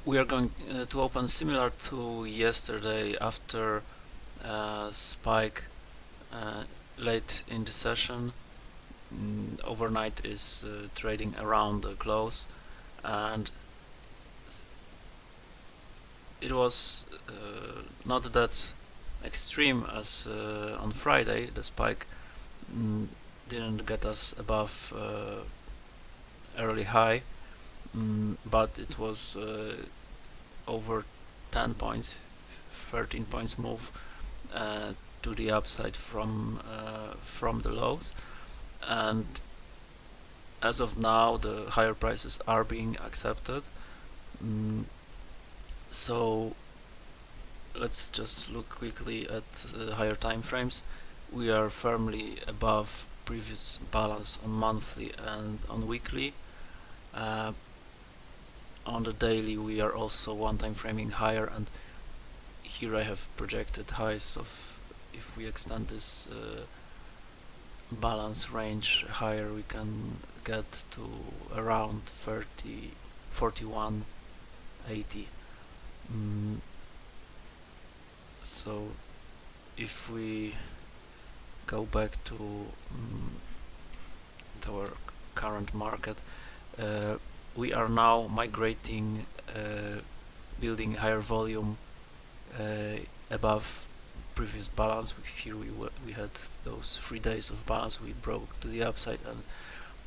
We are going to open similar to yesterday after spike late in the session. Overnight is trading around the close, and it was not that extreme as on Friday. The spike didn't get us above early high, but it was over 10 points, 13 points move to the upside from the lows, and as of now the higher prices are being accepted. So let's just look quickly at higher time frames. We are firmly above previous balance on monthly and on weekly. On the daily we are also one time framing higher, and here I have projected highs of, if we extend this balance range higher, we can get to around 30, 41, 80. So if we go back to our current market, we are now migrating, building higher volume above previous balance. Here we had those 3 days of balance. We broke to the upside and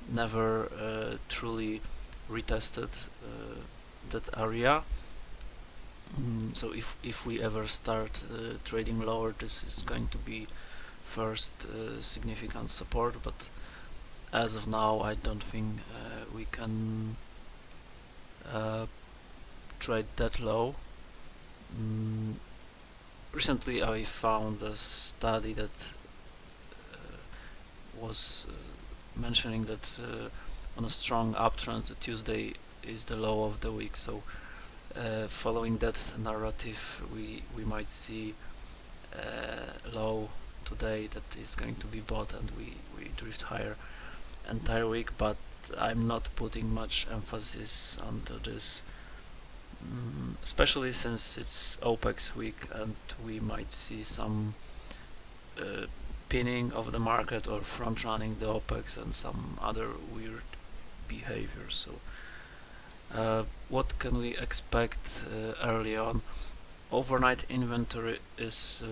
never truly retested that area. So if we ever start trading lower, this is going to be first significant support, but as of now I don't think we can trade that low. Recently I found a study that was mentioning that on a strong uptrend Tuesday is the low of the week, so following that narrative we might see low today that is going to be bought and we drift higher entire week, but I'm not putting much emphasis onto this, especially since it's OPEX week and we might see some pinning of the market or front running the OPEX and some other weird behavior. So what can we expect early on? Overnight inventory is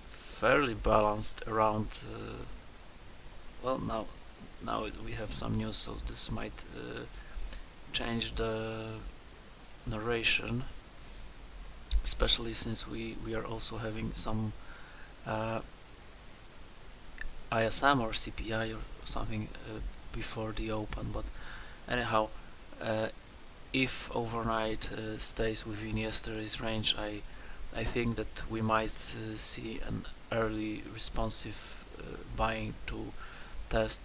fairly balanced around well, now we have some news, so this might change the narration, especially since we are also having some ISM or CPI or something before the open. But anyhow, if overnight stays within yesterday's range, I think that we might see an early responsive buying to test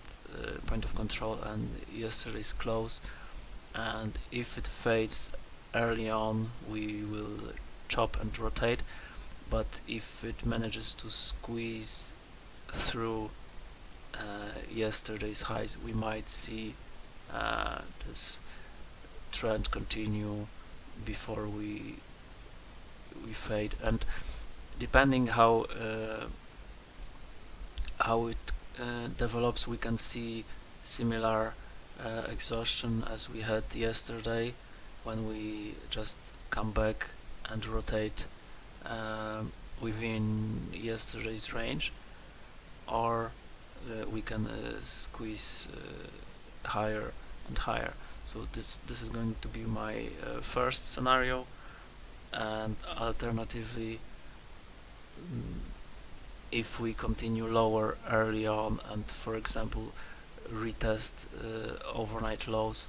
point of control and yesterday's close, and if it fades early on we will chop and rotate, but if it manages to squeeze through yesterday's highs, we might see this trend continue before we fade, and depending how it develops, we can see similar exhaustion as we had yesterday when we just come back and rotate within yesterday's range, or we can squeeze higher and higher. So this is going to be my first scenario, and alternatively, if we continue lower early on and, for example, retest overnight lows,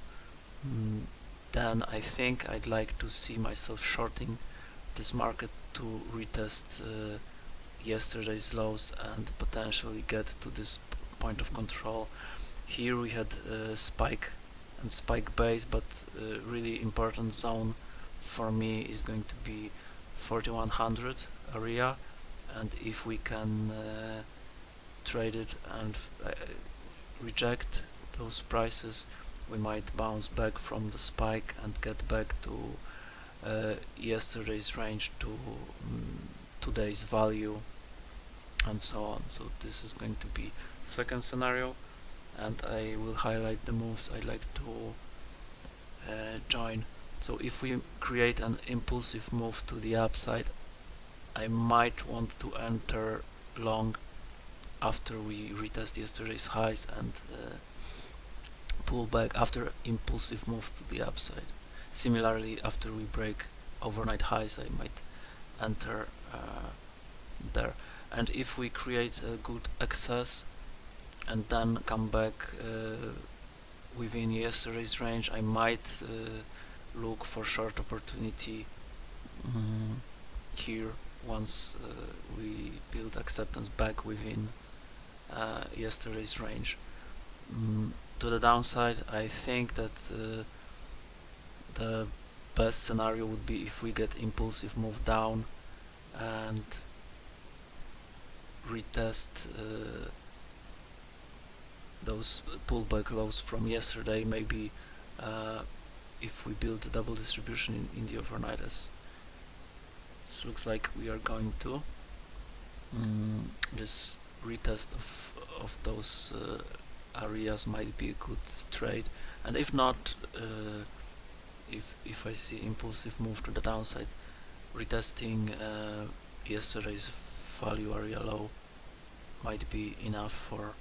then I think I'd like to see myself shorting this market to retest yesterday's lows and potentially get to this point of control. Here we had spike and spike base, but really important zone for me is going to be 4100 area, and if we can trade it and reject those prices, we might bounce back from the spike and get back to yesterday's range to today's value, and so on. So this is going to be second scenario, and I will highlight the moves I like to join. So if we create an impulsive move to the upside, I might want to enter long after we retest yesterday's highs and pull back after impulsive move to the upside. Similarly, after we break overnight highs, I might enter there. And if we create a good excess and then come back within yesterday's range, I might look for short opportunity here once we build acceptance back within yesterday's range. To the downside, I think that the best scenario would be if we get impulsive move down and retest those pullback lows from yesterday. Maybe if we build a double distribution in the overnight, as this looks like we are going to, this retest of those areas might be a good trade. And if not, if I see impulsive move to the downside, retesting yesterday's value area low might be enough for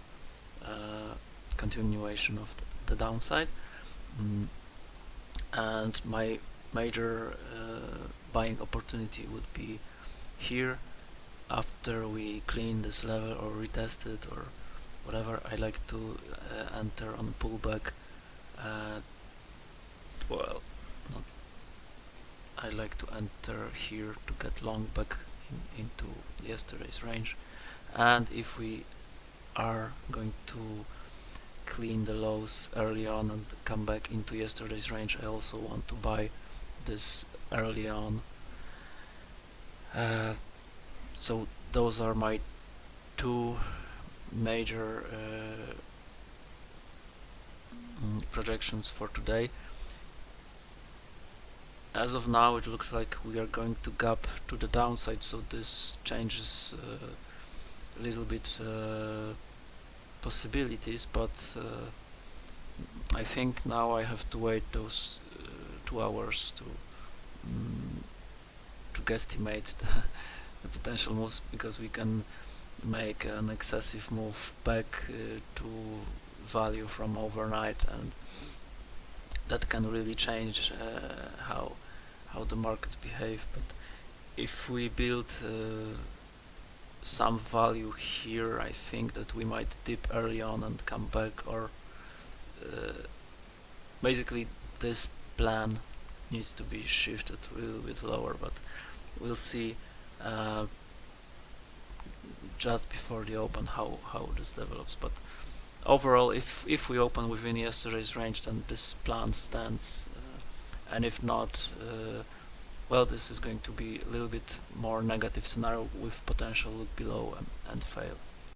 continuation of the downside. And my major buying opportunity would be here after we clean this level or retest it or whatever. I like to enter on pullback. Well, not. I like to enter here to get long back into yesterday's range. And if we are going to clean the lows early on and come back into yesterday's range, I also want to buy this early on. So those are my two major projections for today. As of now, it looks like we are going to gap to the downside, so this changes a little bit possibilities, but I think now I have to wait those 2 hours to guesstimate the potential moves, because we can make an excessive move back to value from overnight, and that can really change how the markets behave. But if we build some value here, I think that we might dip early on and come back, or basically this plan needs to be shifted a little bit lower, but we'll see just before the open how this develops. But overall, if we open within yesterday's range, then this plan stands, and if not, well, this is going to be a little bit more negative scenario with potential look below and fail.